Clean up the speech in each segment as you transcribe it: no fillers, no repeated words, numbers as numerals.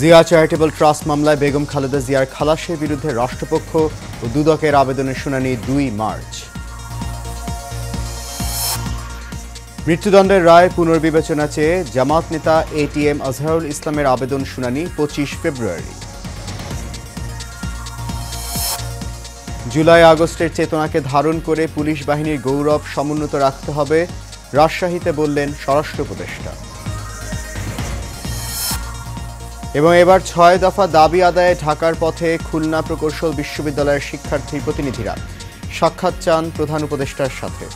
Zia charitable trust মামলায় বেগম খালেদা জিয়ার খালাসের বিরুদ্ধে রাষ্ট্রপক্ষ ও দুদকের আবেদনের শুনানি ২ মার্চ। মৃত্যুদণ্ডের রায় পুনর্বিবেচনা চেয়ে জামাত নেতা এটিএম আজহারুল ইসলামের আবেদন শুনানি ২৫ ফেব্রুয়ারি। জুলাই আগস্টের চেতনাকে ধারণ করে পুলিশ বাহিনীর গৌরব সমুন্নত রাখতে হবে, রাজশাহীতে বললেন স্বরাষ্ট্র উপদেষ্টা। এবং এবার ৬ দফা দাবি আদায়ে ঢাকার পথে খুলনা প্রকৌশল বিশ্ববিদ্যালয়ের শিক্ষার্থী প্রতিনিধিরা সাক্ষাৎ চান প্রধান উপদেষ্টার সাথে।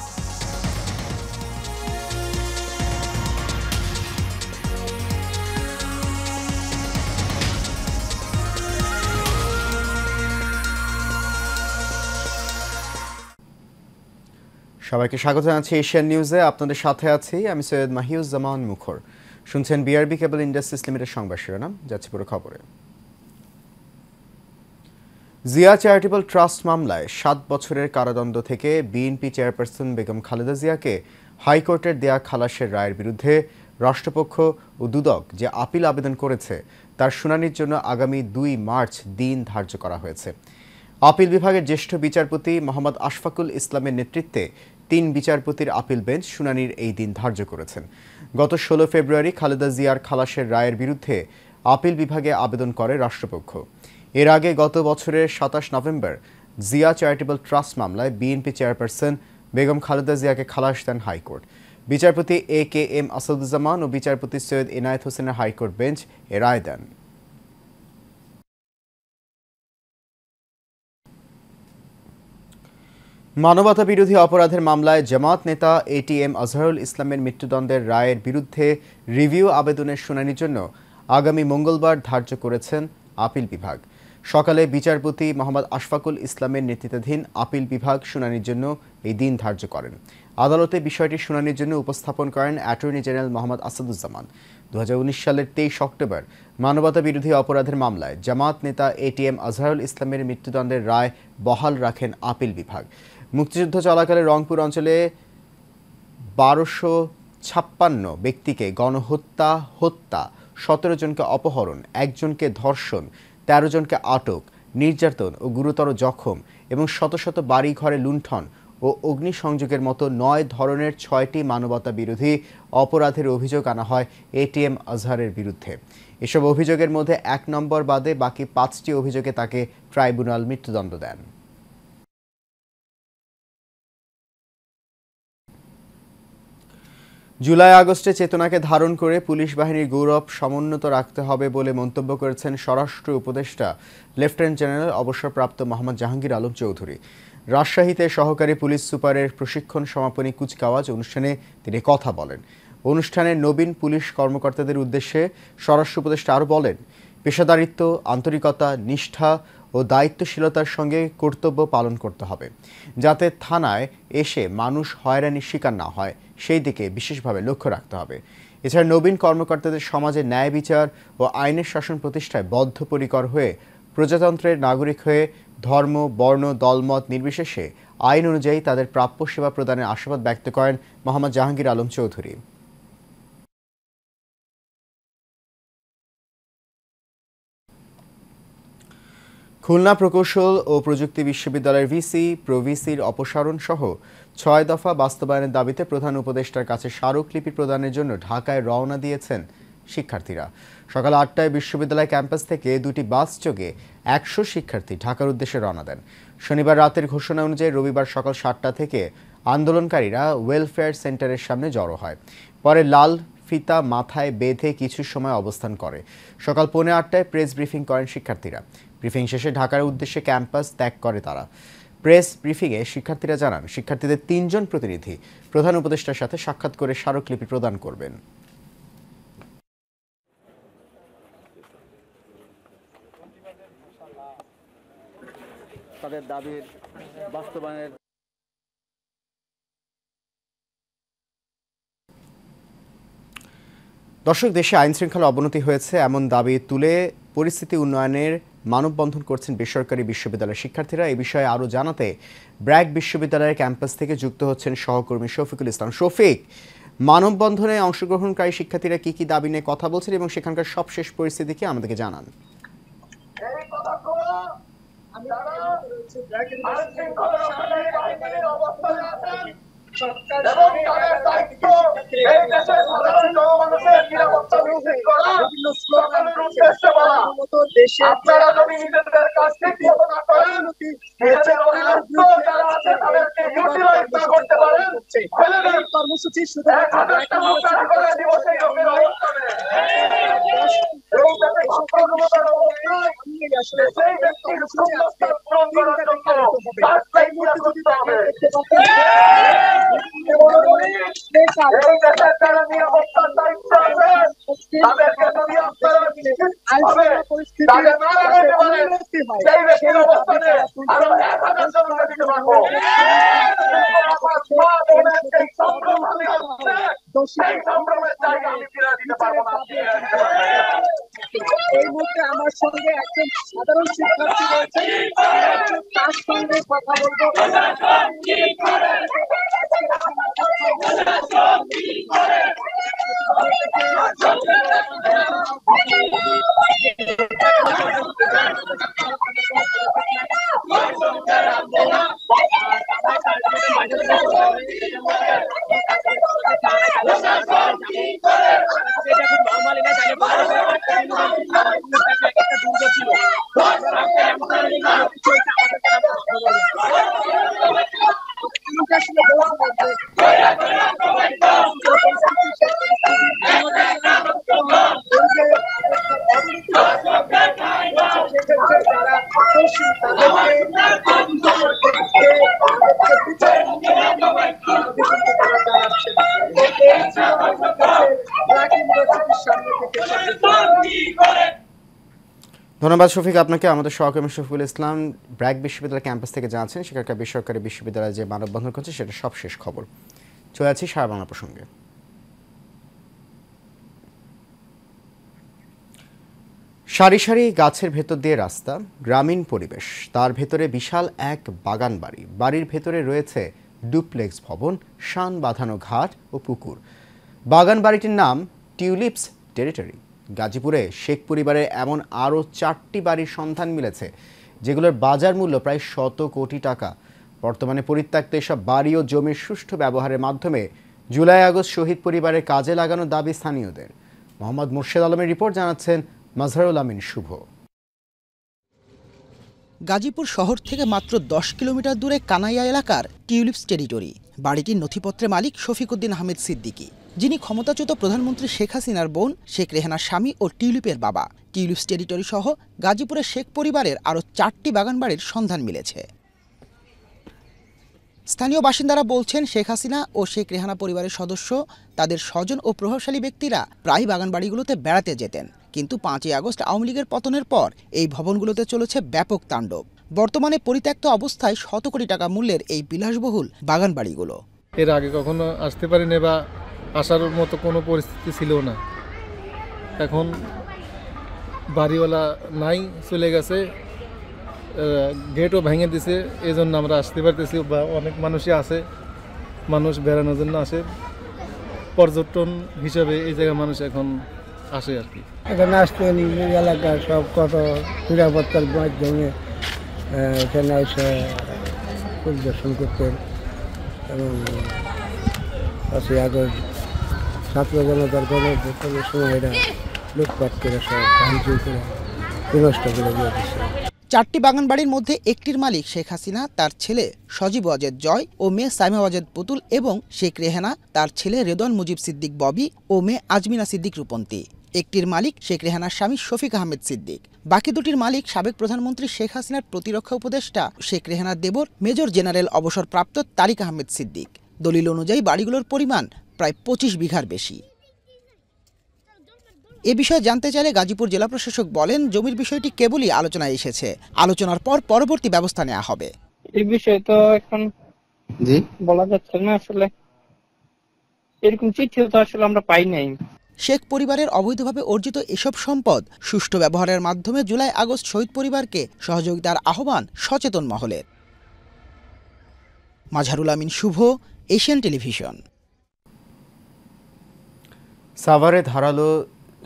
সবাইকে স্বাগত জানাচ্ছি এশিয়ান নিউজে। আপনাদের সাথে আছি আমি সৈয়দ মাহিউজ্জামান মুখর। শুনছেন বিআরবি কেবল ইন্ডাস্ট্রিজ লিমিটেড সংবাদ শিরোনাম। যাচ্ছি পুরো খবরে। জিয়া চ্যারিটেবল ট্রাস্ট মামলায় ৭ বছরের কারাদণ্ড থেকে বিএনপি চেয়ারপারসন বেগম খালেদা জিয়াকে হাইকোর্টের দেয়া খালাসের রায়ের বিরুদ্ধে রাষ্ট্রপক্ষ ও দুদক যে আপিল আবেদন করেছে তার শুনানির জন্য আগামী ২ মার্চ দিন ধার্য করা হয়েছে। আপিল বিভাগের জ্যেষ্ঠ বিচারপতি মোহাম্মদ আশফাকুল ইসলামের নেতৃত্বে ৩ বিচারপতির আপিল বেঞ্চ শুনানির এই দিন ধার্য করেছেন। গত ১৬ ফেব্রুয়ারি খালেদা জিয়ার খালাসের রায়ের বিরুদ্ধে আপিল বিভাগে আবেদন করে রাষ্ট্রপক্ষ। এর আগে গত বছরের ২৭ নভেম্বর জিয়া চ্যারিটেবল ট্রাস্ট মামলায় বিএনপি চেয়ারপারসন বেগম খালেদা জিয়াকে খালাস দেন হাইকোর্ট। বিচারপতি এ.কে.এম. আসাদুজ্জামান ও বিচারপতি সৈয়দ এনায়েত হোসেনের হাইকোর্ট বেঞ্চ এ রায় দেন। মানবতা বিরোধী অপরাধের মামলায় জামাত নেতা এটিএম আজহারুল ইসলামের মৃত্যুদণ্ডের রায়ের বিরুদ্ধে রিভিউ আবেদনের শুনানির জন্য আগামী মঙ্গলবার ধার্য করেছেন আপিল বিভাগ। সকালে বিচারপতি মোহাম্মদ আশফাকুল ইসলামের নেতৃত্বাধীন আপিল বিভাগ শুনানির জন্য এই দিন ধার্য করেন। আদালতে বিষয়টি শুনানির জন্য উপস্থাপন করেন অ্যাটর্নি জেনারেল মোহাম্মদ আসাদুজ্জামান। ২০১৯ সালের ২৩ অক্টোবর মানবতা বিরোধী অপরাধের মামলায় জামাত নেতা এটিএম আজহারুল ইসলামের মৃত্যুদণ্ডের রায় বহাল রাখেন আপিল বিভাগ। মুক্তিযুদ্ধ চলাকালে রংপুর অঞ্চলে ১২৫৬ ব্যক্তিকে গণহত্যা, হত্যা, ১৭ জনকে অপহরণ, ১ জনকে ধর্ষণ, ১৩ জনকে আটক, নির্যাতন ও গুরুতর জখম এবং শত শত বাড়ি ঘরে লুণ্ঠন ও অগ্নিসংযোগের মতো ৯ ধরনের ৬টি মানবতা বিরোধী অপরাধের অভিযোগ আনা হয় এটিএম আজহারের বিরুদ্ধে। এসব অভিযোগের মধ্যে ১ নম্বর বাদে বাকি ৫টি অভিযোগে তাকে ট্রাইব্যুনাল মৃত্যুদণ্ড দেন। জুলাই আগস্টে চেতনাকে ধারণ করে পুলিশ বাহিনীর গৌরব সমুন্নত রাখতে হবে বলে মন্তব্য করেছেন স্বরাষ্ট্র উপদেষ্টা লেফটেন্যান্ট জেনারেল অবসরপ্রাপ্ত মোহাম্মদ জাহাঙ্গীর আলম চৌধুরী। রাজশাহীতে সহকারী পুলিশ সুপারের প্রশিক্ষণ সমাপনী কুচকাওয়াজ অনুষ্ঠানে তিনি কথা বলেন। অনুষ্ঠানে নবীন পুলিশ কর্মকর্তাদের উদ্দেশ্যে স্বরাষ্ট্র উপদেষ্টা আরও বলেন, পেশাদারিত্ব, আন্তরিকতা, নিষ্ঠা ও দায়িত্বশীলতার সঙ্গে কর্তব্য পালন করতে হবে, যাতে থানায় এসে মানুষ হয়রানির শিকার না হয় সেই দিকে বিশেষভাবে লক্ষ্য রাখতে হবে। এছাড়া নবীন কর্মকর্তাদের সমাজে ন্যায় বিচার ও আইনের শাসন প্রতিষ্ঠায় বদ্ধপরিকর হয়ে প্রজাতন্ত্রের নাগরিক হয়ে ধর্ম, বর্ণ, দলমত নির্বিশেষে আইন অনুযায়ী তাদের প্রাপ্য সেবা প্রদানের আশাবাদ ব্যক্ত করেন মোহাম্মদ জাহাঙ্গীর আলম চৌধুরী। খুলনা প্রকৌশল ও প্রযুক্তি বিশ্ববিদ্যালয়ের ভিসি, প্রভিসির অপসারণ সহ ৬ দফা বাস্তবায়নের দাবিতে প্রধান উপদেষ্টার কাছে স্মারকলিপি প্রদানের জন্য ঢাকায় রওনা দিয়েছেন শিক্ষার্থীরা। সকাল ৮টায় বিশ্ববিদ্যালয় ক্যাম্পাস থেকে ২টি বাস যোগে ১০০ শিক্ষার্থী ঢাকার উদ্দেশ্যে রওনা দেন। শনিবার রাতের ঘোষণা অনুযায়ী রবিবার সকাল ৭টা থেকে আন্দোলনকারীরা ওয়েলফেয়ার সেন্টারের সামনে জড়ো হয়। পরে লাল ফিতা মাথায় বেঁধে কিছু সময় অবস্থান করে। সকাল ৮:৩০টায় প্রেস ব্রিফিং করেন শিক্ষার্থীরা। ব্রিফিং শেষে ঢাকার উদ্দেশ্যে ক্যাম্পাস ত্যাগ করে তারা। প্রেস ব্রিফিংয়ে শিক্ষার্থীরা জানান, শিক্ষার্থীদের ৩ জন প্রতিনিধি প্রধান উপদেষ্টার সাথে সাক্ষাৎ করে স্মারকলিপি প্রদান করবেন। তাদের দাবির বাস্তবায়নের দর্শক, দেশে আইনশৃঙ্খলা অবনতি হয়েছে এমন দাবি তুলে পরিস্থিতি উন্নয়নের মানববন্ধন করছেন বেসরকারি বিশ্ববিদ্যালয়ের শিক্ষার্থীরা। এই বিষয়ে আরও জানাতে ব্র্যাক বিশ্ববিদ্যালয়ের ক্যাম্পাস থেকে যুক্ত হচ্ছেন সহকর্মী শফিকুল ইসলাম। শফিক, মানববন্ধনে অংশগ্রহণকারী শিক্ষার্থীরা কি দাবি নিয়ে কথা বলছেন এবং সেখানকার সবশেষ পরিস্থিতি কি আমাদেরকে জানান। কর্মসূচি এই মুহূর্তে আমার সঙ্গে একজন সাধারণ শিক্ষার্থী রয়েছে, তার সঙ্গে কথা বলবো। ধন্যবাদ শফিক আপনাকে। আমাদের সহকর্মী শফিকুল ইসলাম ব্র্যাক বিশ্ববিদ্যালয় ক্যাম্পাস থেকে জানাচ্ছেন সেখানকার বেসরকারি বিশ্ববিদ্যালয়ে যে মানববন্ধন করছে সেটা সবশেষ খবর। চলে যাচ্ছি সারা বাংলা প্রসঙ্গে। সারি সারি গাছের ভেতর দিয়ে রাস্তা, গ্রামীণ পরিবেশ, তার ভেতরে বিশাল এক বাগান বাড়ি। বাড়ির ভেতরে রয়েছে ডুপ্লেক্স ভবন, শান বাঁধানো ঘাট ও পুকুর। বাগান বাড়িটির নাম টিউলিপস টেরিটরি। গাজীপুরে শেখ পরিবারের এমন আরও 4টি বাড়ির সন্ধান মিলেছে যেগুলোর বাজার মূল্য প্রায় 100 কোটি টাকা। বর্তমানে পরিত্যক্ত এসব বাড়ি ও জমির সুষ্ঠু ব্যবহারের মাধ্যমে জুলাই আগস্ট শহীদ পরিবারের কাজে লাগানোর দাবি স্থানীয়দের। মোহাম্মদ মুর্শেদ আলমের রিপোর্ট, জানাচ্ছেন মাজহারুল আমিন শুভ। গাজীপুর শহর থেকে মাত্র 10 কিলোমিটার দূরে কানাইয়া এলাকার টিউলিপস টেরিটরি। বাড়িটির নথিপত্রের মালিক শফিকুদ্দিন আহমেদ সিদ্দিকী, যিনি ক্ষমতাচ্যুত প্রধানমন্ত্রী শেখ হাসিনার বোন শেখ রেহানার স্বামী ও টিউলিপের বাবা। টিউলিপস টেরিটরি সহ গাজীপুরের শেখ পরিবারের আরও 4টি বাগান বাড়ির সন্ধান মিলেছে। স্থানীয় বাসিন্দারা বলছেন, শেখ হাসিনা ও শেখ রেহানা পরিবারের সদস্য, তাদের স্বজন ও প্রভাবশালী ব্যক্তিরা প্রায় বাগান বাড়িগুলোতে বেড়াতে যেতেন, কিন্তু 5ই আগস্ট আওয়ামী লীগের পতনের পর এই ভবনগুলোতে চলেছে ব্যাপক তাণ্ডব। বর্তমানে পরিত্যক্ত অবস্থায় 100 কোটি টাকা মূল্যের এই বিলাসবহুল বাগান বাড়িগুলো। এর আগে কখনো আসতে পারিনি বা আসার মতো কোনো পরিস্থিতি ছিল না। এখন বাড়িওয়ালা নাই, চলে গেছে, গেটও ভেঙে দিছে, এই জন্য আমরা আসতে পারতেছি। বা অনেক মানুষই আসে, মানুষ বেড়ানোর জন্য আসে, পর্যটন হিসাবে এই জায়গায় মানুষ এখন আসে আর কি। এখানে আসতে এলাকার সব কত নিরাপত্তার মাধ্যমে এখানে এসে পরিদর্শন করতেন এবং 5ই আগস্ট ছাত্র জনতার গণভ্যুত্থানের সময় এরা লুটপাট করে সব ভাঙচুর করে বিনষ্ট করে দিয়ে দিচ্ছে। 4টি বাগান বাড়ির মধ্যে একটির মালিক শেখ হাসিনা, তার ছেলে সজীব ওয়াজেদ জয় ও মেয়ে সাইমা ওয়াজেদ পুতুল, এবং শেখ রেহানা, তার ছেলে রেদওয়ান মুজিব সিদ্দিক ববি ও মেয়ে আজমিনা সিদ্দিক রূপন্তী। একটির মালিক শেখ রেহানার স্বামী শফিক আহমেদ সিদ্দিক। বাকি দুটির মালিক সাবেক প্রধানমন্ত্রী শেখ হাসিনার প্রতিরক্ষা উপদেষ্টা শেখ রেহানার দেবর মেজর জেনারেল অবসরপ্রাপ্ত তারিক আহমেদ সিদ্দিক। দলিল অনুযায়ী বাড়িগুলোর পরিমাণ প্রায় 25 বিঘার বেশি। এ বিষয়ে জানতে চাইলে গাজীপুর জেলা প্রশাসক বলেন, জমির বিষয়টি কেবলই আলোচনায় এসেছে, আলোচনার পর পরবর্তী ব্যবস্থা নেওয়া হবে। এই বিষয়ে তো এখন বলা যাচ্ছে না, আসলে এরকম চিঠিও তো আসলে আমরা পাই নাই। শেখ পরিবারের অবৈধভাবে অর্জিত এসব সম্পদ সুষ্ঠু ব্যবহারের মাধ্যমে জুলাই আগস্ট শহীদ পরিবারকে সহযোগিতার আহ্বান সচেতন মহলের। মাজহারুল আমিন শুভ, এশিয়ান টেলিভিশন। সাভারে ধারালো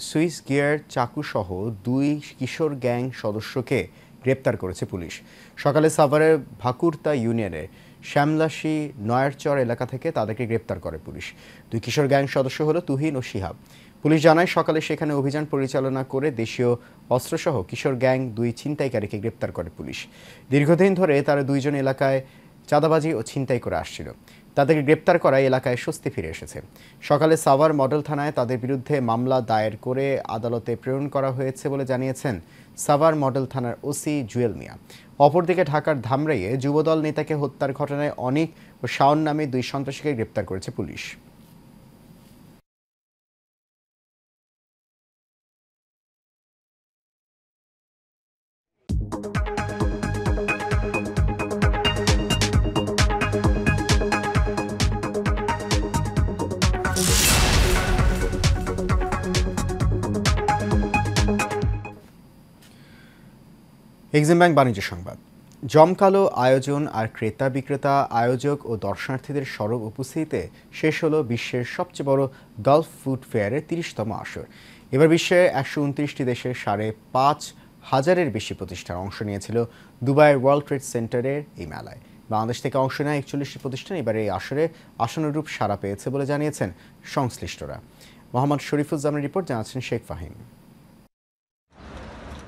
সুইস গিয়ার চাকুসহ 2 কিশোর গ্যাং সদস্যকে গ্রেপ্তার করেছে পুলিশ। সকালে সাভারের ভাকুরতা ইউনিয়নের শ্যামলাশী নয়ারচর এলাকা থেকে তাদেরকে গ্রেপ্তার করে পুলিশ। 2 কিশোর গ্যাং সদস্য হলো তুহিন ও শিহাব। পুলিশ জানায় সকালে সেখানে অভিযান পরিচালনা করে দেশীয় অস্ত্রসহ কিশোর গ্যাং 2 ছিনতাইকারীকে গ্রেপ্তার করে পুলিশ। দীর্ঘদিন ধরে তারা দুইজন এলাকায় চাঁদাবাজি ও ছিনতাই করে আসছিল। তাদেরকে গ্রেপ্তার করায় এলাকায় স্বস্তি ফিরে এসেছে। সকালে সাভার মডেল থানায় তাদের বিরুদ্ধে মামলা দায়ের করে আদালতে প্রেরণ করা হয়েছে বলে জানিয়েছেন সাভার মডেল থানার ওসি জুয়েল মিয়া। অপরদিকে ঢাকার ধামরাইয়ে যুবদল নেতাকে হত্যার ঘটনায় অনিক ও শাওন নামে 2 সন্ত্রাসীকে গ্রেপ্তার করেছে পুলিশ। এক্সিম ব্যাংক বাণিজ্য সংবাদ। জমকালো আয়োজন আর ক্রেতা বিক্রেতা, আয়োজক ও দর্শনার্থীদের সরব উপস্থিতিতে শেষ হলো বিশ্বের সবচেয়ে বড় গালফ ফুড ফেয়ারের 30তম আসর। এবার বিশ্বের 129টি দেশের 5,500-এর বেশি প্রতিষ্ঠান অংশ নিয়েছিল দুবাইয়ের ওয়ার্ল্ড ট্রেড সেন্টারের এই মেলায়। বাংলাদেশ থেকে অংশ নেয় 41টি প্রতিষ্ঠান এবার এই আসরে আশানুরূপ সাড়া পেয়েছে বলে জানিয়েছেন সংশ্লিষ্টরা। মোহাম্মদ শরীফুজ্জামানের রিপোর্ট, জানাচ্ছেন শেখ ফাহিম।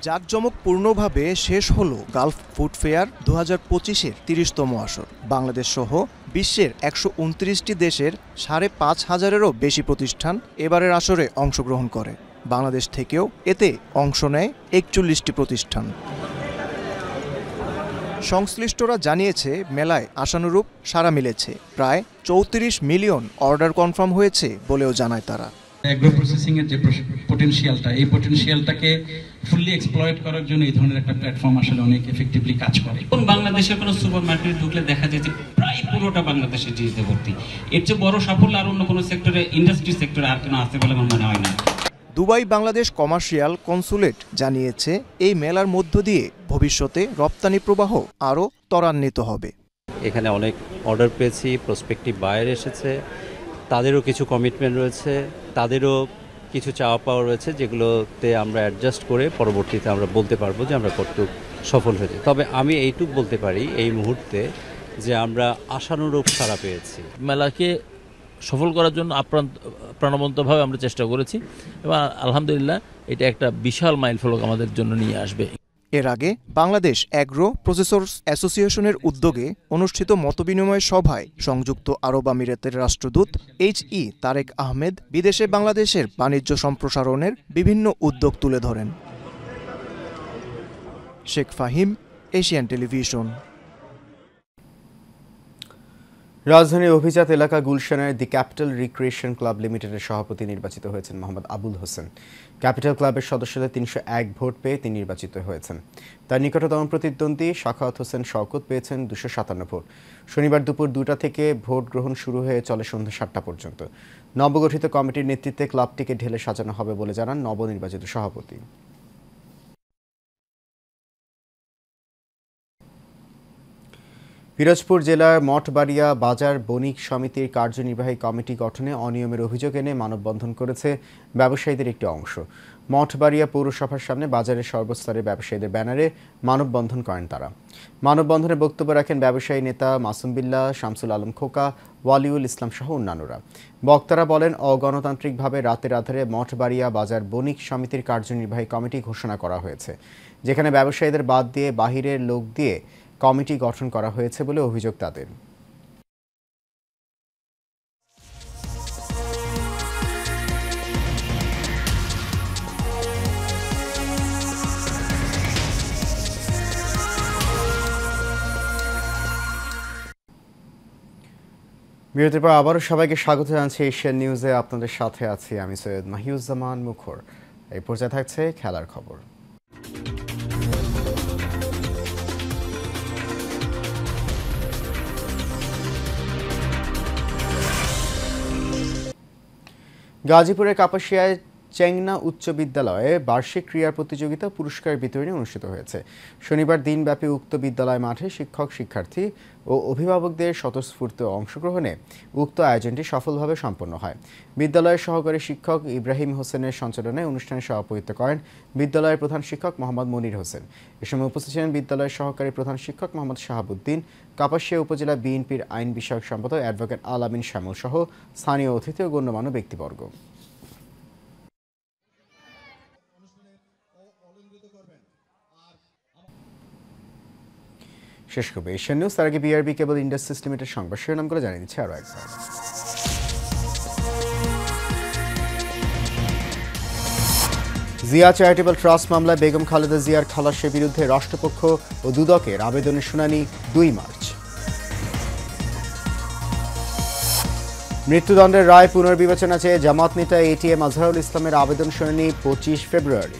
জাঁকজমকপূর্ণভাবে শেষ হলো গালফ ফুড ফেয়ার 2025-এর 30তম আসর। বাংলাদেশ সহ বিশ্বের 129টি দেশের 5,500-এরও বেশি প্রতিষ্ঠান এবারের আসরে অংশগ্রহণ করে। বাংলাদেশ থেকেও এতে অংশ নেয় 41টি প্রতিষ্ঠান। সংশ্লিষ্টরা জানিয়েছে মেলায় আশানুরূপ সাড়া মিলেছে। প্রায় 34 মিলিয়ন অর্ডার কনফার্ম হয়েছে বলেও জানায় তারা। অ্যাগ্রো প্রসেসিং এর যে পটেনশিয়ালটা, এই পটেনশিয়ালটাকে ফুললি এক্সপ্লয়েট করার জন্য এই ধরনের একটা প্ল্যাটফর্ম আসলে অনেক এফেক্টিভলি কাজ করে। বাংলাদেশের কোনো সুপার মার্কেটে ঢুকলে দেখা যায় যে প্রায় পুরোটা বাংলাদেশের জিনিসে ভর্তি। এর চেয়ে বড় সাফল্য আর অন্য কোনো সেক্টরে, ইন্ডাস্ট্রি সেক্টরে আর কোনো আছে বলে আমার মনে হয় না। দুবাই বাংলাদেশ কমার্শিয়াল কনসুলেট জানিয়েছে এই মেলার মধ্য দিয়ে ভবিষ্যতে রপ্তানি প্রবাহ আরও ত্বরান্বিত হবে। এখানে অনেক অর্ডার পেয়েছি, প্রসপেক্টিভ বায়ার এসেছে, তাদেরও কিছু কমিটমেন্ট রয়েছে, তাদেরও কিছু চাওয়া পাওয়া রয়েছে, যেগুলোতে আমরা অ্যাডজাস্ট করে পরবর্তীতে আমরা বলতে পারবো যে আমরা কতটুকু সফল হয়েছি। তবে আমি এইটুকু বলতে পারি এই মুহূর্তে যে আমরা আশানুরূপ সাড়া পেয়েছি। মেলাকে সফল করার জন্য প্রাণবন্তভাবে আমরা চেষ্টা করেছি এবং আলহামদুলিল্লাহ এটা একটা বিশাল মাইলফলক আমাদের জন্য নিয়ে আসবে। এর আগে বাংলাদেশ অ্যাগ্রো প্রসেসর্স অ্যাসোসিয়েশনের উদ্যোগে অনুষ্ঠিত মতবিনিময় সভায় সংযুক্ত আরব আমিরাতের রাষ্ট্রদূত এইচ.ই. তারেক আহমেদ বিদেশে বাংলাদেশের বাণিজ্য সম্প্রসারণের বিভিন্ন উদ্যোগ তুলে ধরেন। Sheikh Fahim, Asian television. রাজধানীর অভিজাত এলাকা গুলশানের দি ক্যাপিটাল রিক্রিয়েশন ক্লাব লিমিটেডের সভাপতি নির্বাচিত হয়েছেন মোহাম্মদ আবুল হোসেন। ক্যাপিটাল ক্লাবের সদস্যদের 301 ভোট পেয়ে তিনি নির্বাচিত হয়েছেন। তার নিকটতম প্রতিদ্বন্দ্বী শাখাওয়াত হোসেন শওকত পেয়েছেন 257 ভোট। শনিবার দুপুর 2টা থেকে ভোট গ্রহণ শুরু হয়ে চলে সন্ধ্যা 7টা পর্যন্ত। নবগঠিত কমিটির নেতৃত্বে ক্লাবটিকে ঢেলে সাজানো হবে বলে জানান নবনির্বাচিত সভাপতি। পিরোজপুর জেলার মঠবাড়িয়া বাজার বণিক সমিতির কার্যনির্বাহী কমিটি গঠনে অনিয়মের অভিযোগ এনে মানববন্ধন করেছে ব্যবসায়ীদের একটি অংশ। মঠবাড়িয়া পৌরসভার সামনে বাজারের সর্বস্তরের ব্যবসায়ীদের ব্যানারে মানববন্ধন করেন তারা। মানববন্ধনে বক্তব্য রাখেন ব্যবসায়ী নেতা মাসুম বিল্লাহ, শামসুল আলম খোকা, ওয়ালিউল ইসলাম সহ অন্যান্যরা। বক্তারা বলেন, অগণতান্ত্রিকভাবে রাতের আধারে মঠবাড়িয়া বাজার বণিক সমিতির কার্যনির্বাহী কমিটি ঘোষণা করা হয়েছে, যেখানে ব্যবসায়ীদের বাদ দিয়ে বাহিরের লোক দিয়ে কমিটি গঠন করা হয়েছে বলে অভিযোগ তাদের। বিরতির পর আবারও সবাইকে স্বাগত জানাচ্ছি এশিয়ান নিউজে। আপনাদের সাথে আছি আমি সৈয়দ মাহিউজ্জামান মুখর। এই পর্যায়ে থাকছে খেলার খবর। গাজীপুরের কাপাসিয়ায় চেংনা উচ্চ বিদ্যালয়ে বার্ষিক ক্রীড়া প্রতিযোগিতা পুরস্কার বিতরণী অনুষ্ঠিত হয়েছে। শনিবার দিনব্যাপী উক্ত বিদ্যালয় মাঠে শিক্ষক, শিক্ষার্থী ও অভিভাবকদের স্বতঃস্ফূর্ত অংশগ্রহণে উক্ত আয়োজনটি সফলভাবে সম্পন্ন হয়। বিদ্যালয়ের সহকারী শিক্ষক ইব্রাহিম হোসেনের সঞ্চালনায় অনুষ্ঠানে সভাপতিত্ব করেন বিদ্যালয়ের প্রধান শিক্ষক মোহাম্মদ মনির হোসেন। এ সময় উপস্থিত ছিলেন বিদ্যালয়ের সহকারী প্রধান শিক্ষক মোহাম্মদ শাহাবুদ্দিন, কাপাসিয়া উপজেলা বিএনপির আইন বিষয়ক সম্পাদক অ্যাডভোকেট আল আমিন শ্যামল সহ স্থানীয় অতিথি ও গণ্যমান্য ব্যক্তিবর্গ। শেষ করবে এশিয়ান নিউজ। তার আগে বিআরবি কেবল ইন্ডাস্ট্রিজ লিমিটেড সংবাদ শিরোনামগুলো জানিয়ে দিচ্ছে আরও একবার। জিয়া চ্যারিটেবল ট্রাস্ট মামলায় বেগম খালেদা জিয়ার খালাসের বিরুদ্ধে রাষ্ট্রপক্ষ ও দুদকের আবেদনের শুনানি 2 মার্চ। মৃত্যুদণ্ডের রায় পুনর্বিবেচনা চেয়ে জামাত নেতা এটিএম আজহারুল ইসলামের আবেদন শুনানি 25 ফেব্রুয়ারি।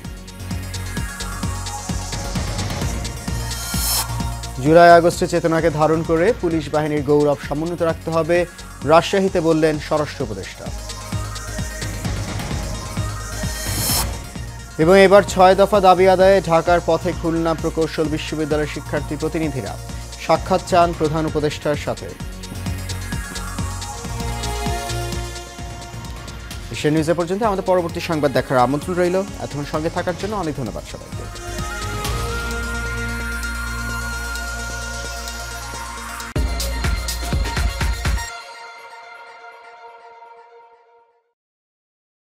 জুলাই আগস্টে চেতনাকে ধারণ করে পুলিশ বাহিনীর গৌরব সমুন্নত রাখতে হবে, রাজশাহীতে বললেন স্বরাষ্ট্র উপদেষ্টা। এবং এবার 6 দফা দাবি আদায়ে ঢাকার পথে খুলনা প্রকৌশল বিশ্ববিদ্যালয়ের শিক্ষার্থী প্রতিনিধিরা সাক্ষাৎ চান প্রধান উপদেষ্টার সাথে। এশিয়ান নিউজে পর্যন্ত আমাদের পরবর্তী সংবাদ দেখার আমন্ত্রণ রইল। এতক্ষণ সঙ্গে থাকার জন্য অনেক ধন্যবাদ সবাইকে।